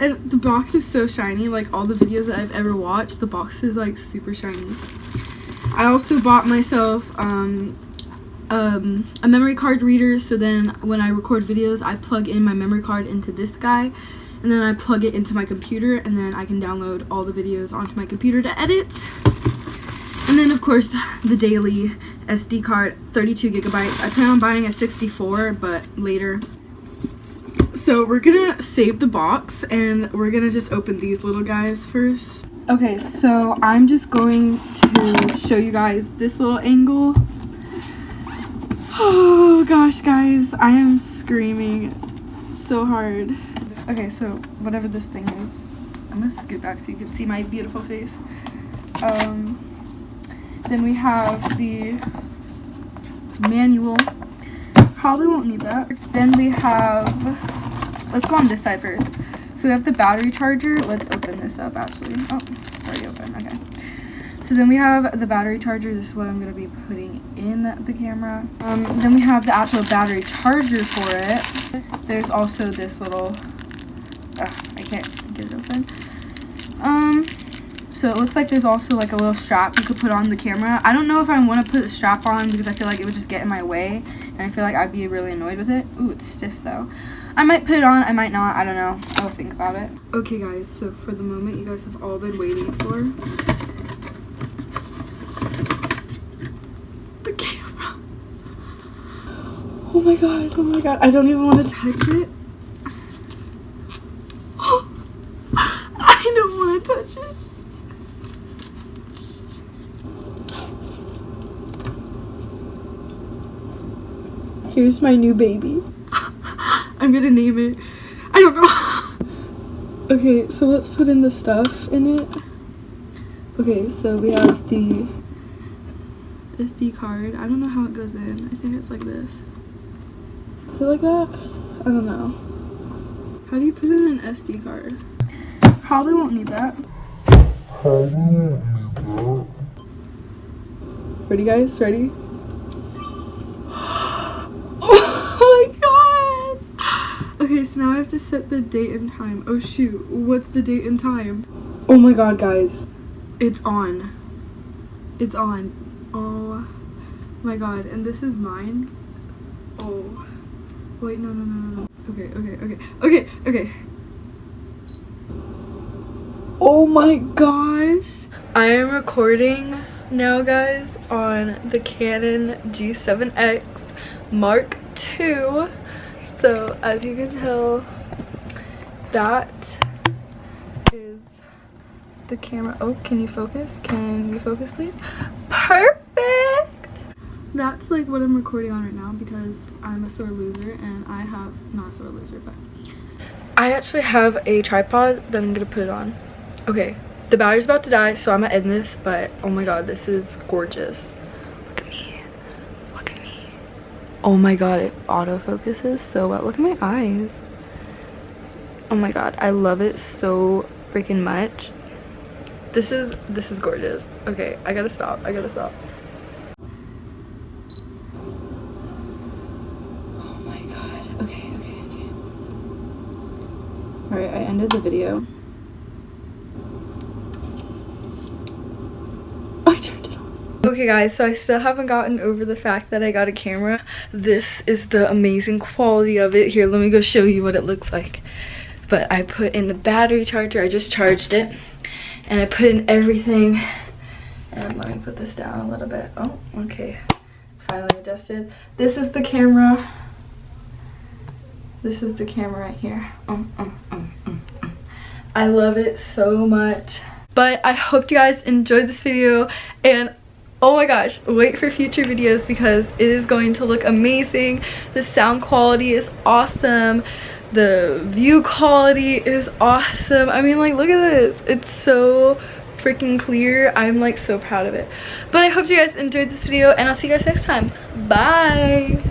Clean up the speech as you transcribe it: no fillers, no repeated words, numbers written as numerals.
and the box is so shiny. Like all the videos that I've ever watched, the box is like super shiny. I also bought myself a memory card reader, so then when I record videos I plug in my memory card into this guy, and then I plug it into my computer, and then I can download all the videos onto my computer to edit. And then of course the daily SD card, 32 gigabytes. I plan on buying a 64 but later. So we're gonna save the box and we're gonna just open these little guys first. Okay, so I'm just going to show you guys this little angle. Oh gosh, guys, I am screaming so hard. Okay, so whatever this thing is, I'm gonna scoot back so you can see my beautiful face. Then we have the manual. Probably won't need that. Then we have, let's go on this side first. So we have the battery charger. Let's open this up actually. Oh, it's already open. Okay. So then we have the battery charger. This is what I'm going to be putting in the camera. Then we have the actual battery charger for it. There's also this little, I can't get it open. So it looks like there's also like a little strap you could put on the camera. I don't know if I want to put a strap on because I feel like it would just get in my way. And I feel like I'd be really annoyed with it. Ooh, it's stiff though. I might put it on, I might not, I don't know. I'll think about it. Okay guys, so for the moment you guys have all been waiting for. The camera. Oh my god, I don't even want to touch it. I don't want to touch it. Here's my new baby. I'm gonna name it. I don't know. Okay, so let's put in the stuff in it. Okay, so we have the SD card. I don't know how it goes in. I think it's like this. Is it like that? I don't know. How do you put in an SD card? Probably won't need that. Ready guys? Ready? Okay, so now I have to set the date and time. Oh shoot, what's the date and time? Oh my god, guys. It's on. It's on. Oh my god, and this is mine. Oh. Wait, no. Okay. Oh my gosh. I am recording now, guys, on the Canon G7x Mark II. So as you can tell, that is the camera. Oh, can you focus? Can you focus, please? Perfect! That's like what I'm recording on right now because I'm a sore loser and I have, not a sore loser, but I actually have a tripod that I'm gonna put it on. Okay, the battery's about to die, so I'm gonna end this, but oh my god, this is gorgeous. Oh my god, it autofocuses so well. Look at my eyes. Oh my god, I love it so freaking much. This is gorgeous. Okay, I gotta stop. Oh my god. Okay. Alright, I ended the video. I turned it on. Okay guys, so I still haven't gotten over the fact that I got a camera. This is the amazing quality of it. Here, let me go show you what it looks like. But I put in the battery charger. I just charged it. And I put in everything. And let me put this down a little bit. Oh, okay. Finally adjusted. This is the camera. This is the camera right here. I love it so much. But I hope you guys enjoyed this video, and oh my gosh, wait for future videos because it is going to look amazing. The sound quality is awesome. The view quality is awesome. I mean, like, look at this. It's so freaking clear. I'm like so proud of it. But I hope you guys enjoyed this video, and I'll see you guys next time. Bye.